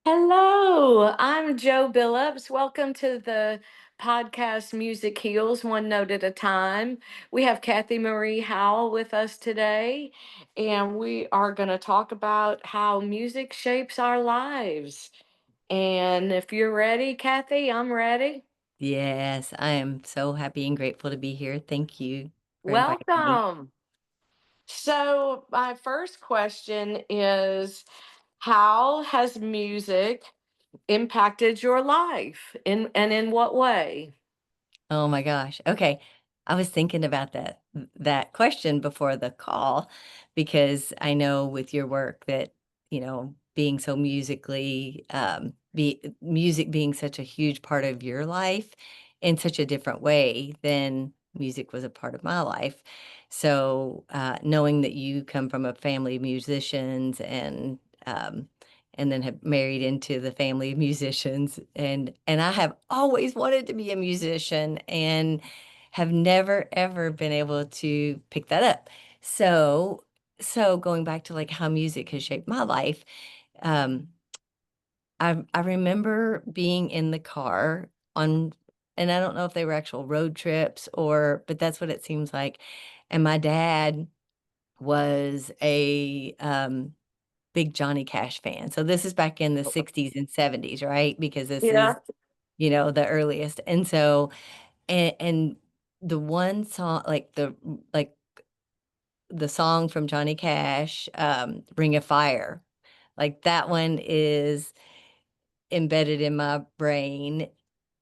Hello, I'm Joe Billups. Welcome to the podcast Music Heals One Note at a Time. We have Kathy Marie Howell with us today, and we are going to talk about how music shapes our lives. And if you're ready, Kathy, I'm ready. Yes, I am so happy and grateful to be here. Thank you for inviting me. Welcome. So, my first question is, how has music impacted your life and in what way? Oh my gosh. Okay. I was thinking about that question before the call because I know with your work that, being so musically music being such a huge part of your life in such a different way than music was a part of my life. So, knowing that you come from a family of musicians um and then have married into the family of musicians, and I have always wanted to be a musician and have never ever been able to pick that up. So so going back to like how music has shaped my life, um I remember being in the car on, and I don't know if they were actual road trips or, but that's what it seems like. And my dad was a big Johnny Cash fan. So this is back in the 60s and 70s, right? Because this is, Yeah. the earliest. And so, and the one song, like the song from Johnny Cash, Ring of Fire, like that one is embedded in my brain.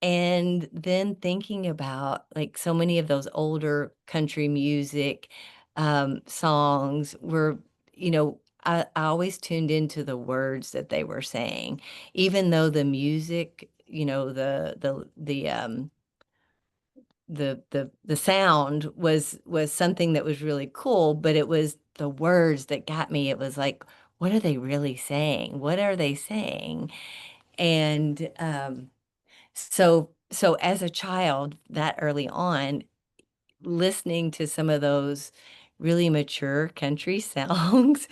And then thinking about like so many of those older country music songs were, I always tuned into the words that they were saying, even though the music, the sound was something that was really cool, but it was the words that got me. It was like, what are they really saying? What are they saying? And so as a child, that early on, listening to some of those really mature country songs.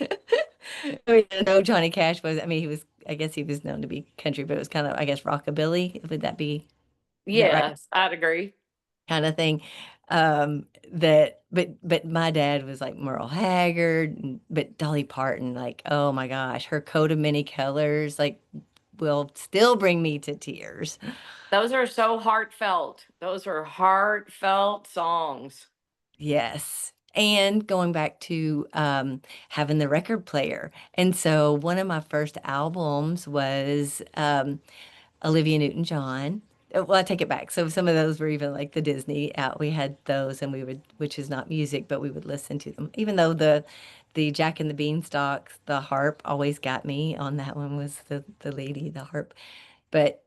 I mean, I know Johnny Cash was, I mean, I guess he was known to be country, but it was kind of, I guess, rockabilly. Is that right? Yes, I'd agree. Kind of thing. But my dad was like Merle Haggard, but Dolly Parton, like, oh my gosh, her coat of many colors, like, will still bring me to tears. Those are so heartfelt. Those are heartfelt songs. Yes. And going back to having the record player. And so one of my first albums was Olivia Newton-John. Well, I take it back. So some of those were even like the Disney out. We had those, and we would, which is not music, but we would listen to them. Even though the Jack and the Beanstalk, the harp always got me on that one, was the lady, the harp. But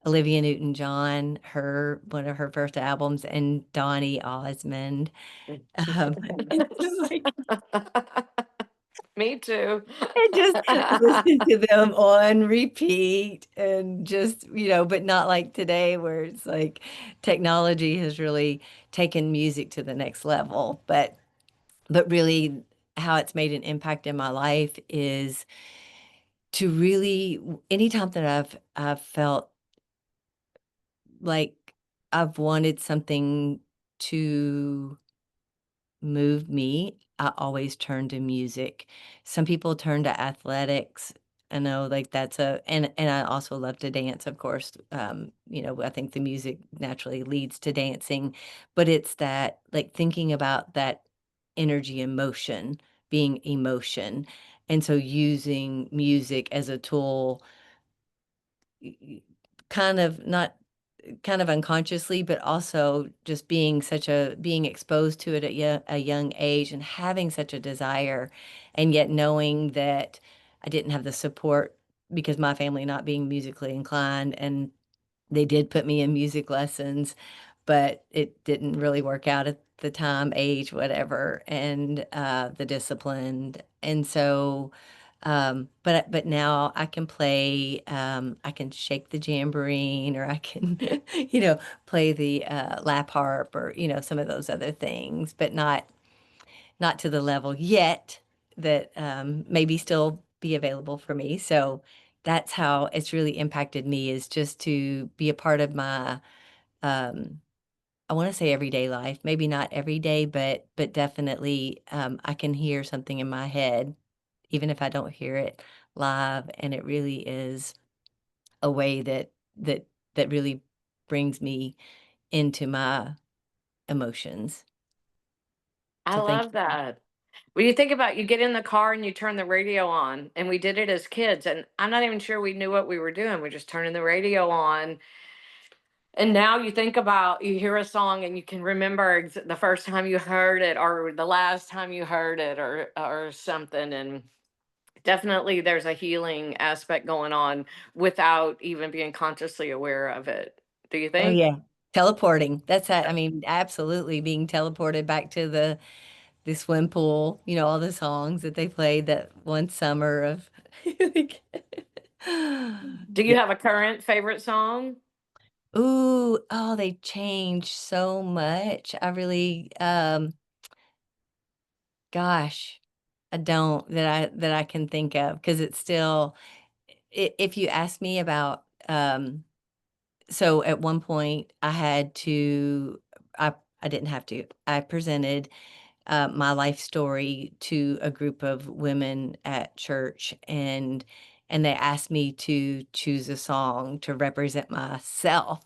Olivia Newton-John, her one of her first albums, and Donny Osmond. It's just like Me too. I just listen to them on repeat and just, but not like today where it's like technology has really taken music to the next level. But really how it's made an impact in my life is to really, anytime that I've felt like I've wanted something to move me, I always turn to music. Some people turn to athletics. I know like that's and I also love to dance, of course. I think the music naturally leads to dancing, but it's that like thinking about that energy and motion being emotion. And so using music as a tool, y- y- kind of not kind of unconsciously, but also just being exposed to it at a young age and having such a desire, and yet knowing that I didn't have the support because my family not being musically inclined, and they did put me in music lessons, but it didn't really work out at the time, age, whatever, and the discipline. And so, but now I can play, I can shake the jamboree, or I can, play the lap harp, or some of those other things, but not to the level yet that maybe still be available for me. So that's how it's really impacted me, is just to be a part of my, um, I want to say everyday life. Maybe not every day, but definitely I can hear something in my head, even if I don't hear it live, and it really is a way that that really brings me into my emotions. I So thank love that. When you think about, you get in the car and you turn the radio on, and we did it as kids, and I'm not even sure we knew what we were doing. We're just turning the radio on. And now you think about, you hear a song and you can remember the first time you heard it or the last time you heard it or something. And definitely there's a healing aspect going on without even being consciously aware of it. Do you Oh think? yeah. Teleporting. That's that. I mean, absolutely being teleported back to the swim pool, all the songs that they played that one summer of like, Do you yeah. have a current favorite song? Ooh, oh, they changed so much. I really gosh, I don't that I can think of, because it's still, if you ask me about so at one point I had to, I didn't have to. I presented my life story to a group of women at church, and they asked me to choose a song to represent myself,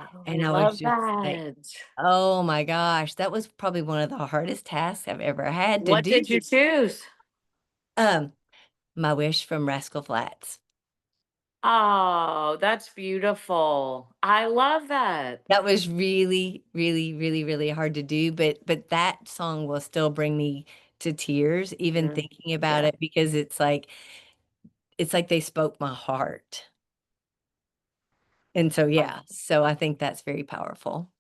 Oh, I and I was love just like, that. oh my gosh, that was probably one of the hardest tasks I've ever had to What do. did you choose? Um, My Wish from Rascal Flatts. Oh, that's beautiful. I love that. That was really, really, really, really hard to do, but that song will still bring me to tears even Mm, thinking about yeah. it, because it's like they spoke my heart. And so yeah, so I think that's very powerful.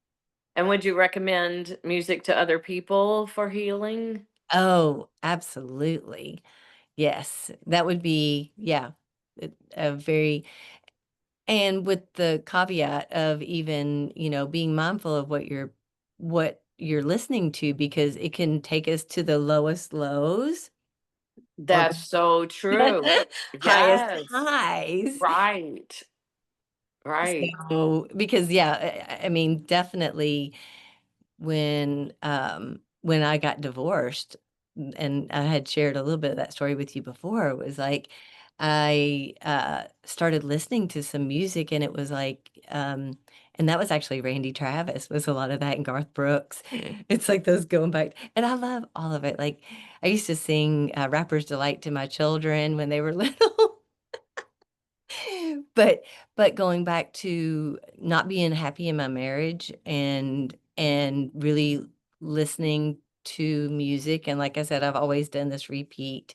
And would you recommend music to other people for healing? Oh, absolutely. Yes, that would be, yeah, a very, and with the caveat of even, being mindful of what you're listening to, because it can take us to the lowest lows or That's so true. the highest Yes. highs. Right. Right. So, because yeah, I mean, definitely when I got divorced, and I had shared a little bit of that story with you before, it was like I started listening to some music, and it was like and that was actually Randy Travis, was a lot of that, and Garth Brooks. It's like those going back, and I love all of it. Like I used to sing Rapper's Delight to my children when they were little. But going back to not being happy in my marriage, and really listening to music, and like I said, I've always done this repeat,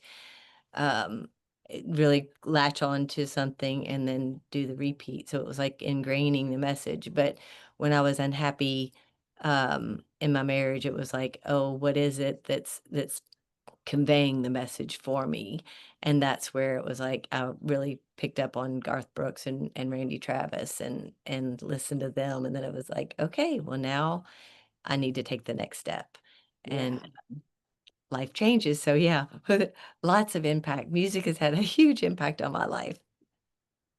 really latch on to something and then do the repeat. So it was like ingraining the message. But when I was unhappy in my marriage, it was like, oh, what is it that's conveying the message for me? And that's where it was like I really picked up on Garth Brooks and Randy Travis, and listened to them, and then it was like, okay, well now I need to take the next step, and Yeah. life changes. So yeah, lots of impact. Music has had a huge impact on my life.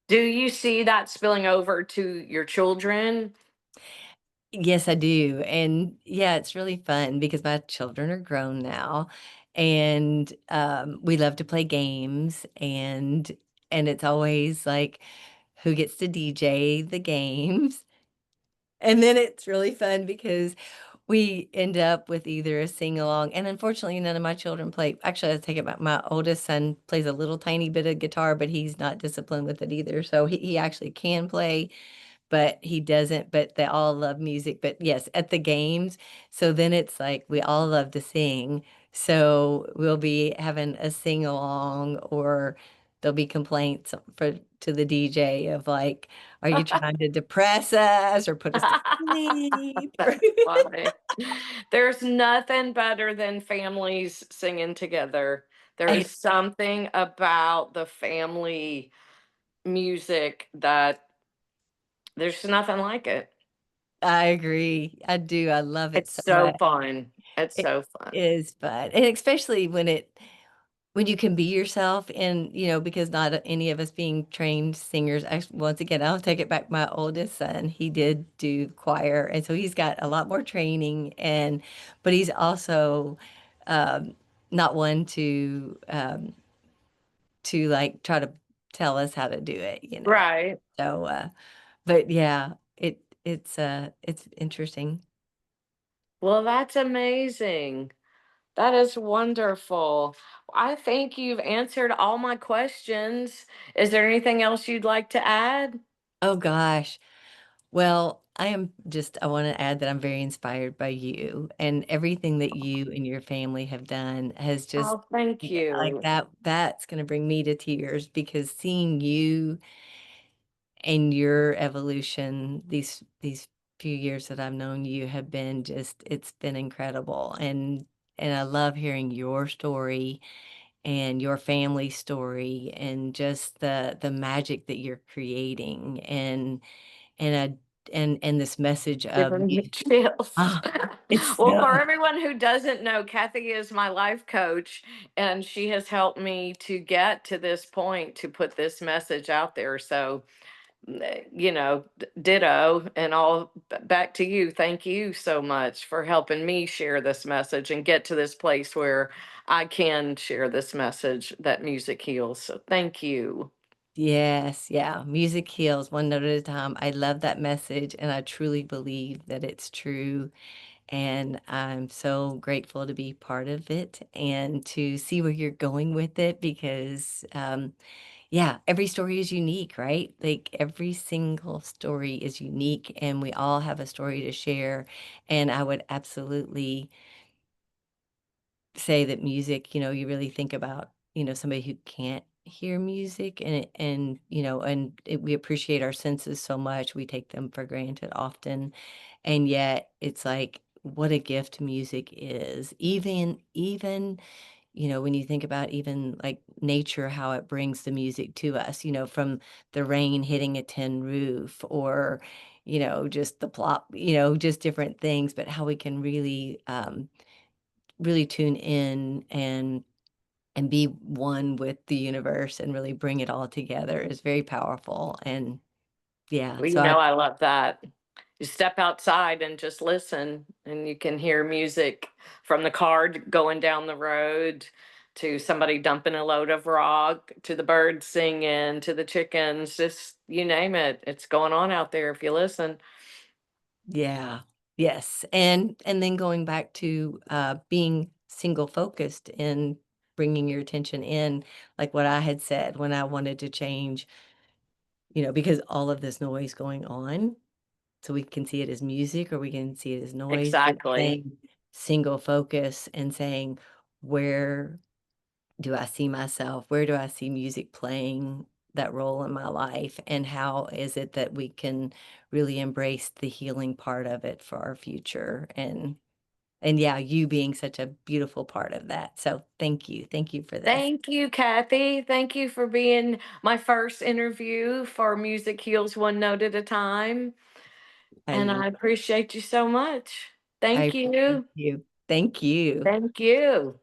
Do you see that spilling over to your children? Yes, I do. And yeah, it's really fun because my children are grown now, and we love to play games, and it's always like who gets to DJ the games. And then it's really fun because we end up with either a sing along, and unfortunately none of my children play. Actually, I take it back. My oldest son plays a little tiny bit of guitar, but he's not disciplined with it either. So he actually can play, but he doesn't. But they all love music. But yes, at the games, so then it's like we all love to sing. So we'll be having a sing along, or there'll be complaints to the DJ of like, are you trying to depress us or put us to sleep? That's funny. There's nothing better than families singing together. There is I, something about the family music that there's nothing like it. I agree. I do. I love it It's so so much. fun. It's It so fun. is fun. And especially when when you can be yourself and, because not any of us being trained singers, once again, I'll take it back. My oldest son, he did do choir, and so he's got a lot more training, but he's also um, not one to like try to tell us how to do it. Right. So, but yeah, it's interesting. Well, that's amazing. That is wonderful. I think you've answered all my questions. Is there anything else you'd like to add? Oh gosh. Well, I want to add that I'm very inspired by you, and everything that you and your family have done has just, Oh, thank yeah, like you. that's going to bring me to tears because seeing you and your evolution these few years that I've known you have been just, it's been incredible. And I love hearing your story and your family story and just the magic that you're creating and and this message of Giving me music. chills. Ah, it's Well, so for everyone who doesn't know, Kathy is my life coach, and she has helped me to get to this point to put this message out there. So, ditto and all back to you. Thank you so much for helping me share this message and get to this place where I can share this message that music heals. So, thank you. yes, yeah, music heals one note at a time. I love that message, and I truly believe that it's true, and I'm so grateful to be part of it and to see where you're going with it because, yeah, every story is unique, right? Like, every single story is unique, and we all have a story to share, and I would absolutely say that music, you really think about, somebody who can't hear music we appreciate our senses so much. We take them for granted often. And yet it's like what a gift music is. Even, when you think about even like nature, how it brings the music to us, from the rain hitting a tin roof or, just the plop, just different things, but how we can really tune in and be one with the universe and really bring it all together is very powerful, and yeah, Well, so I I love that. You step outside and just listen, and you can hear music from the car going down the road to somebody dumping a load of rock to the birds singing to the chickens, just you name it. It's going on out there if you listen. yeah, yes, and then going back to, being single focused and bringing your attention in, like what I had said when I wanted to change, because all of this noise going on, so we can see it as music or we can see it as noise, but Exactly. saying single focus and saying, "Where do I see myself? Where do I see music playing that role in my life? And how is it that we can really embrace the healing part of it for our future?" And yeah, you being such a beautiful part of that. So thank you. Thank you for this. Thank you, Kathy. Thank you for being my first interview for Music Heals One Note at a Time. I And l- I appreciate you so much. I Thank appreciate you. you. Thank you. Thank you.